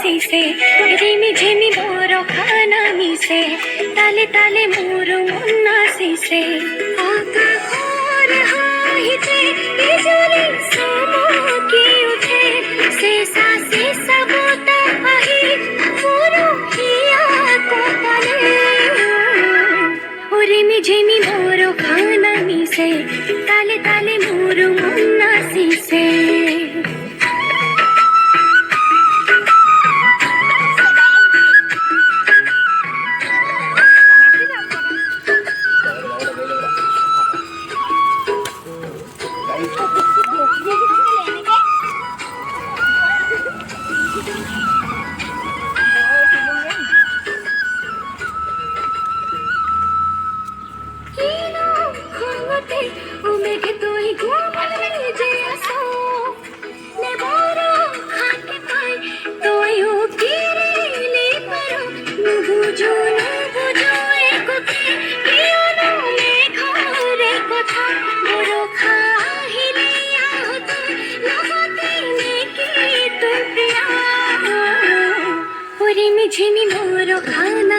से रिमी झिमी मोर खाना मिसे ताले ताले मोर मुन्ना से आका और हाहिते बिजुली समकी उठे से सबोता आही पुरो किया को पाले रिमी झिमी मोर खाना मिसे ताले ताले मोर मुन्ना से झिमी मोर खाना